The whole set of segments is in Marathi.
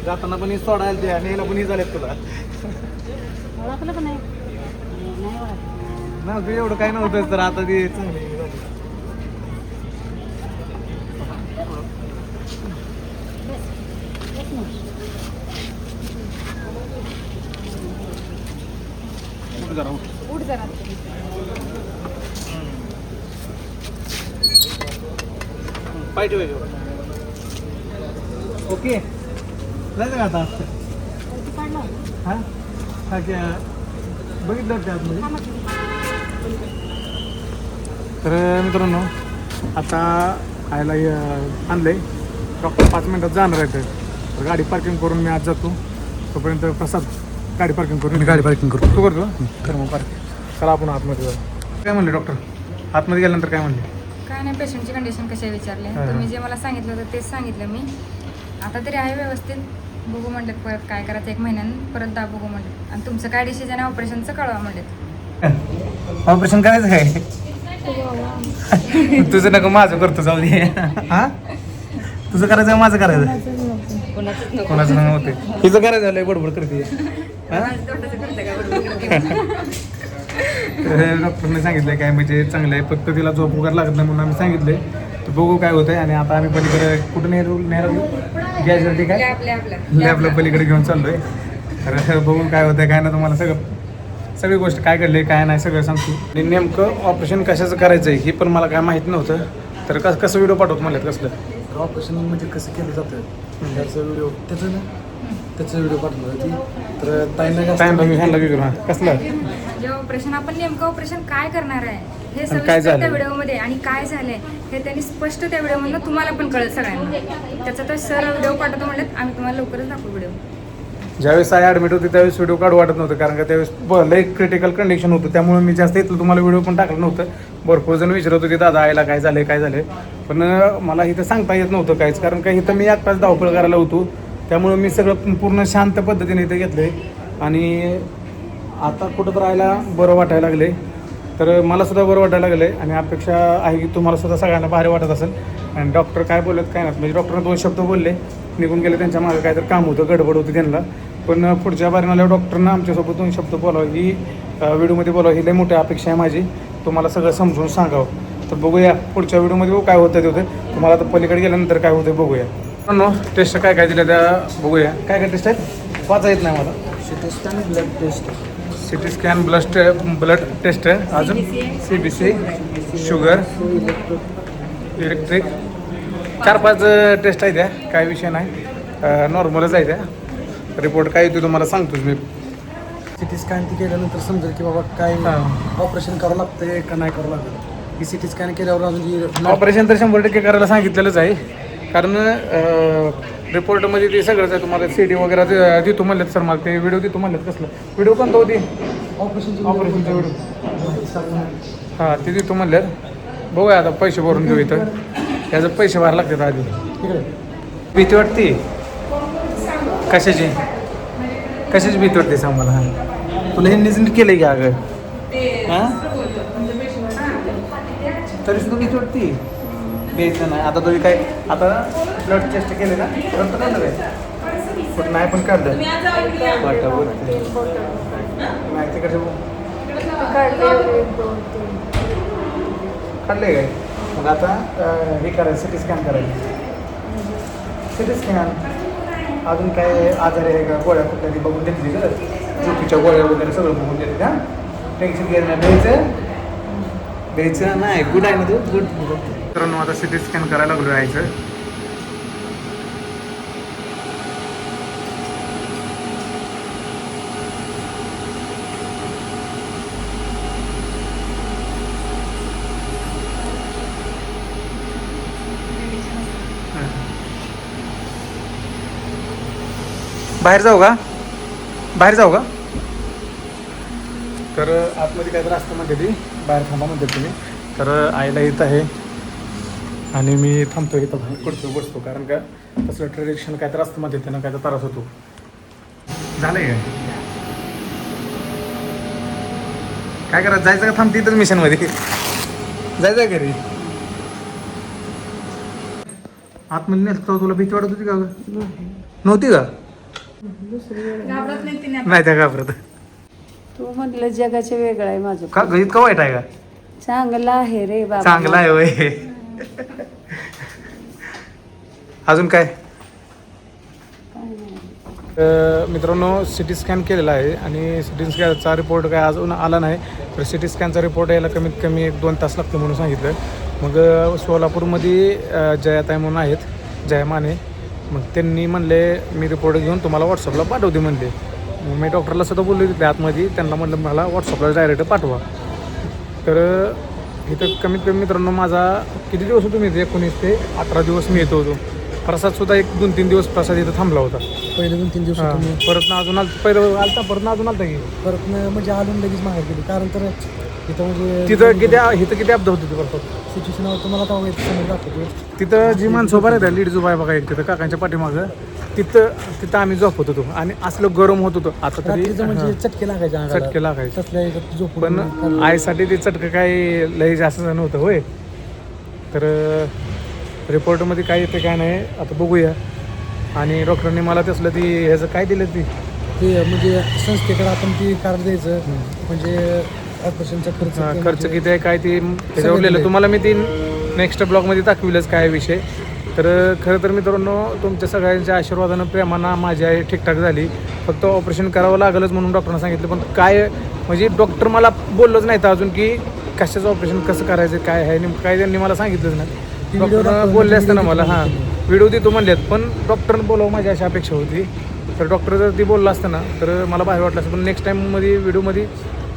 जाताना पण सोडायला ते आणि याला पण झालेत तुला ओळखलं पण नाही ना तू एवढं काय नव्हतं तर आता ते चांगली उठ जरा पाहिजे ओके जायचं का आता हां बघितलं त्या आतमध्ये तर मित्रांनो आता आयला आणलंय डॉक्टर 5 मिनिटात जाणार आहे तर गाडी पार्किंग करून मी आज जातो तोपर्यंत प्रसाद गाडी पार्किंग करून मी गाडी पार्किंग करतो तू करतो कर मग पार्किंग चला आपण आतमध्ये जाऊ काय म्हणले डॉक्टर आतमध्ये गेल्यानंतर काय म्हणले काय नाही पेशंटची कंडिशन कशी आहे विचारले तुम्ही जे मला सांगितलं होतं तेच सांगितलं मी आता तरी आहे व्यवस्थित बघू म्हणतात परत काय करायचं 1 महिन्यानं परत बघू म्हणतात आणि तुमचं काय डिसिजन आहे ऑपरेशनचं कळवा म्हणतात ऑपरेशन करायचं काय तुझं नको माझं करतो जाऊ दे हा तुझं करायचं माझं करायचं कोणाचं नाव होते तुझं करायचं झालंय बडबड करते डॉक्टरने सांगितलंय काय म्हणजे चांगलं आहे फक्त तिला झोप वगैरे लागत नाही म्हणून आम्ही सांगितलंय तर बघू काय होतंय आणि आता आम्ही पलीकडे कुठं नेहरू गॅसवरती काय लॅबला पलीकडे घेऊन चाललोय तर बघू काय होतंय काय ना तुम्हाला सगळी गोष्ट काय घडली काय नाही सगळं सांगतो आणि नेमकं ऑपरेशन कशाचं करायचं आहे हे पण मला काय माहीत नव्हतं तर कसं व्हिडिओ पाठवतो म्हणलं कसलं ऑपरेशन म्हणजे कसं केलं जातं त्याचा व्हिडिओ त्याचं व्हिडिओ पाठवलं होती तर टाईमला मी ह्यांना विचारू कसलं जे ऑपरेशन आपण नेमकं ऑपरेशन काय करणार आहे हे काय सविस्तर झालं? त्या व्हिडिओमध्ये आणि काय झालंय हे त्यांनी स्पष्ट त्या व्हिडिओमधनं तुम्हाला पण कळेल सगळ्यांना त्याचा तर सर व्हिडिओ पाठवतो म्हणलं आम्ही तुम्हाला लवकरच दाखवू व्हिडिओ ज्यावेळेस आई ॲडमिट होती त्यावेळेस व्हिडिओ काढू वाटत नव्हतं कारण का त्यावेळेस लई क्रिटिकल कंडिशन होतं त्यामुळे मी जास्त इथलं तुम्हाला व्हिडिओ पण टाकलं नव्हतं भरपूर जण विचारत होते दादा आईला काय झालं पण मला इथं सांगता येत नव्हतं काहीच कारण का इथं मी एकटाच धावपळ करायला होतो त्यामुळे मी सगळं पूर्ण शांत पद्धतीने इथं घेतलं आहे आणि आता कुठं तर राहायला बरं वाटायला लागले तर मला सुद्धा बरं वाटायला लागलं आहे आणि अपेक्षा आहे की तुम्हाला सुद्धा सगळ्यांना भारी वाटत असेल आणि डॉक्टर काय बोलत काय नाही म्हणजे डॉक्टरने 2 शब्द बोलले निघून गेले त्यांच्या मागे काहीतरी काम होतं गडबड होती त्यांना पण पुढच्या बारीला डॉक्टरनं आमच्यासोबत 2 शब्द बोलावं ही व्हिडिओमध्ये बोलावं ही लई मोठी अपेक्षा आहे माझी तुम्हाला सगळं समजून सांगावं तर बघूया पुढच्या व्हिडिओमध्ये काय होतं ते होतं तुम्हाला आता पलीकडे गेल्यानंतर काय होतं बघूया टेस्ट काय दिलं त्या बघूया काय टेस्ट आहेत वाचा येत नाही मला CT scan blood test CT scan blood test आहे अजून CBC शुगर इलेक्ट्रिक 4-5 टेस्ट आहेत त्या काही विषय नाही नॉर्मलच आहे त्या रिपोर्ट काय येतो तुम्हाला सांगतोच मी सिटी स्कॅन ती केल्यानंतर समजेल की बाबा काय ऑपरेशन करावं लागतंय का नाही करावं लागतं ही सिटी स्कॅन केल्यावर अजून ऑपरेशन तर 100% करायला सांगितलेलंच आहे कारण रिपोर्टमध्ये ते सगळंच आहे तुम्हाला CD वगैरे देतो म्हणलेत सर मला ते व्हिडिओ देतो म्हणलेत कसलं व्हिडिओ कोणता होती ऑपरेशनचा व्हिडिओ हां ते देतो म्हणलेत बघूया आता पैसे भरून घेऊ इथं त्याचं पैसे भरायला लागतात आधी भीती वाटते कशाची भीती वाटते सांग मला हां तुला हे निजन केलं की अगं हां तरी सुद्धा भीती वाटते घ्यायचं नाही आता तुम्ही काय आता ब्लड टेस्ट केले ना रक्त काढलं काय पण नाही पण काढलं वाटावर नाही तिकडे काढले काय मग आता हे करायचं सिटी स्कॅन करायचं सिटी स्कॅन अजून काय आजार आहे का गोळ्या कुठल्या बघून घेतली का झोपीच्या गोळ्या वगैरे सगळं बघून घेतली का टेन्शन घ्यायचं नाही द्यायचं नाही गुड आहे ना तू गुड मित्रांनो आता सिटी स्कॅन करायला लागलो यायचं बाहेर जाऊ का तर आतमध्ये काय तर असतं म्हणते ती बाहेर थांबा म्हणते तुम्ही तर आईला येत आहे आणि मी थांबतो इथं बाहेर कुठतो बसतो, कारण का तसलं ट्रेडिशन काय तर असतं मध्ये त्यानं काय तर त्रास होतो. झालंय काय करायचं, जायचं का थांबते इथंच मिशनमध्ये, जायचं घरी. आतमध्ये नेसतो तुला भीती वाटत होती का ग? नव्हती का? नाही त्या घाबरत. तू म्हटलं जगाचे वेगळं आहे माझं. का ग इतकं वाईट आहे का? चांगलं आहे रे बाबा. चांगला आहे वय. अजून काय? मित्रांनो सिटी स्कॅन केलेला आहे आणि सिटी स्कॅनचा रिपोर्ट काय अजून आला नाही. तर सिटी स्कॅनचा रिपोर्ट यायला कमीत कमी 1-2 तास लागतो म्हणून सांगितलं. मग सोलापूरमध्ये जयाताई म्हणून आहेत, जया माने, मग त्यांनी म्हणले मी रिपोर्ट घेऊन तुम्हाला व्हॉट्सअपला पाठवते म्हणले. मग मी डॉक्टरला सुद्धा बोललो तिथे आतमध्ये, त्यांना म्हटलं मला व्हॉट्सअपला डायरेक्ट पाठवा. तर इथं कमीत कमी मित्रांनो माझा किती दिवस होतो मी इथे, 19 ते 18 दिवस मी येतो होतो. प्रसादसुद्धा 1-2-3 दिवस प्रसाद इथं थांबला होता. पहिले 2-3 दिवस हां, तुम्ही परत ना अजून पहिलं आलता, परत ना अजून आलता की परत म्हणजे आलून लगेच मागे गेली, कारण तर तिथं म्हणजे तिथं किती अपघात होती परत. सिच्युएशन तुम्हाला तेव्हा येतं समोर दाखवतो. तिथं जी माणसं उभा राहतात लेडीज उभा आहे बघा एक तिथं काकांच्या पाठीमागं, तिथं आम्ही झोपत होतो आणि असलं गरम होत होतं. आता तरी रात्रीचं म्हणजे चटके लागायचे अंगाला. चटके लागायचे, तसल्या याच्यात झोपून पण आईसाठी ते चटकं काही लई जास्त नव्हतं होय. तर रिपोर्टमध्ये काय येते काय नाही आता बघूया. आणि डॉक्टरने मला तसलं ती ह्याचं काय दिलं ती ते म्हणजे संस्थेकडे आपण ती कार्ड द्यायचं, म्हणजे ऑपरेशनचा खर्च किती आहे काय ते त्याच्यावर लिहिलं. तुम्हाला मी ती नेक्स्ट ब्लॉगमध्ये दाखविलंच काय विषय. तर खरं तर मित्रांनो तुमच्या सगळ्यांच्या आशीर्वादानं प्रेमानं माझी आई ठीकठाक झाली. फक्त ऑपरेशन करावं लागलंच म्हणून डॉक्टरनं सांगितलं, पण काय म्हणजे डॉक्टर मला बोललंच नाही तर अजून की कशाचं ऑपरेशन कसं करायचं काय आहे नेमकं काय त्यांनी मला सांगितलंच नाही. डॉक्टर बोलले असतं ना मला, हां व्हिडिओ देतो म्हणलेत, पण डॉक्टरनं बोलावं माझी अशी अपेक्षा होती. तर डॉक्टर जर ती बोललं असतं ना तर मला बाहेर वाटलं असतं. पण नेक्स्ट टाईममध्ये व्हिडिओमध्ये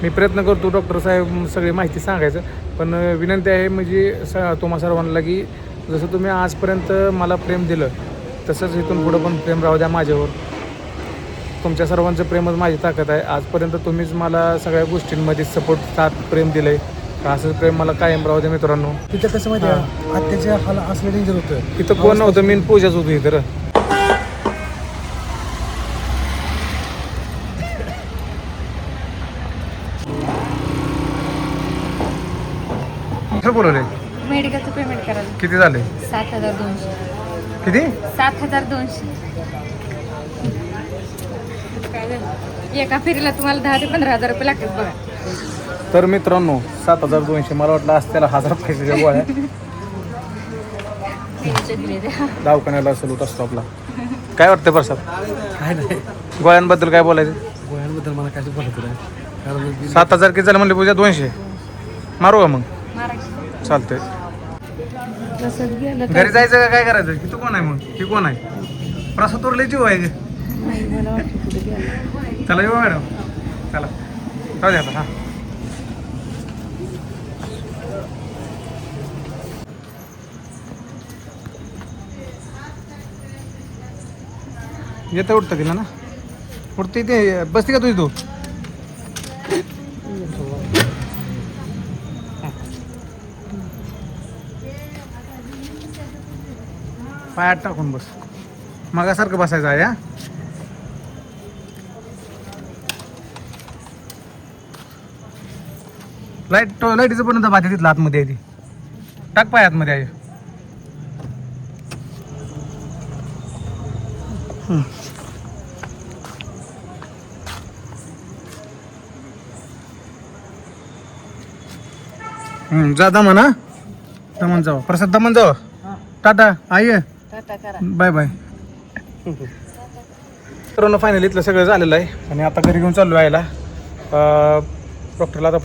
मी प्रयत्न करतो डॉक्टर साहेब सगळी माहिती सांगायचं. पण विनंती आहे म्हणजे तुम्हा सर्वांना की जसं तुम्ही आजपर्यंत मला प्रेम दिलं तसंच इथून पुढं पण प्रेम राहू द्या माझ्यावर. तुमच्या सर्वांचं प्रेमच माझी ताकद आहे. आजपर्यंत तुम्हीच मला सगळ्या गोष्टींमध्ये सपोर्ट साथ प्रेम दिलं आहे. असं प्रेम मला कायम राहू द्या मित्रांनो. तिथं कसं माहिती आहे आत्याच्या हाला असलं डेंजर होतं. इथं कोण नव्हतं, मी पूजाच होतो इथं. कुठं बोलवले? मेडिकलचं पेमेंट करायला किती झाले? 7,200. किती? 7,200. काय झालं एका फेरीला तुम्हाला 10,000 ते 15,000 रुपये लागतात बघा. तर मित्रांनो 7,200, मला वाटलं आज त्याला 1,000 पैशाच्या गोळ्या दवाखान्याला सलूट असतो आपला. काय वाटतं प्रसाद? काय नाही गोळ्यांबद्दल काय बोलायचं? गोळ्यांबद्दल मला काय बोलत नाही, कारण 7,000 किती झालं म्हणले पूजा? 200 मारू का मग? चालतंय. तसंच गेलं तर घरी जायचं का काय करायचं? किती कोण आहे मग? ही कोण आहे? प्रसाद उरले जीव आहे का? नाही, मला वाटतं कुठे गेलं. चला येऊ मॅडम, चला राहू द्या आता. हां येतं उठतं तिला ना, उठते ते बसते का तुझी तू? पायात टाकून बस, मगासारखं बसायचं आहे. हा लाईटीचं पण दाबा तिथलं आतमध्ये आहे ती, टाक पाय आतमध्ये आहे. जा दमन. हा दमन जाऊ, प्रसाद दमन जाऊ. टाटा आई, टाटा करा. Bye bye. मित्रांनो फायनली इथलं सगळं झालेलं आहे आणि आता घरी घेऊन चाललो यायला. डॉक्टरला आता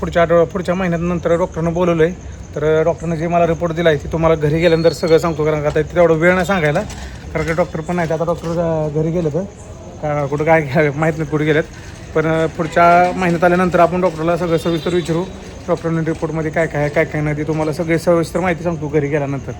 पुढच्या महिन्यात नंतर डॉक्टरनं बोलवलं आहे. तर डॉक्टरनं जे मला रिपोर्ट दिला आहे ते तुम्हाला घरी गेल्यानंतर सगळं सांगतो, कारण का आता तेवढं वेळ नाही सांगायला, कारण का डॉक्टर पण नाही. आता डॉक्टर घरी गेलं तर कुठं काय माहीत नाही कुठे गेलेत. पण पुढच्या महिन्यात आल्यानंतर आपण डॉक्टरला सगळं सविस्तर विचारू. डॉक्टरने रिपोर्टमध्ये काय काय आहे काय काय नाही ते तुम्हाला सगळे सविस्तर माहिती सांगतो घरी गेल्यानंतर.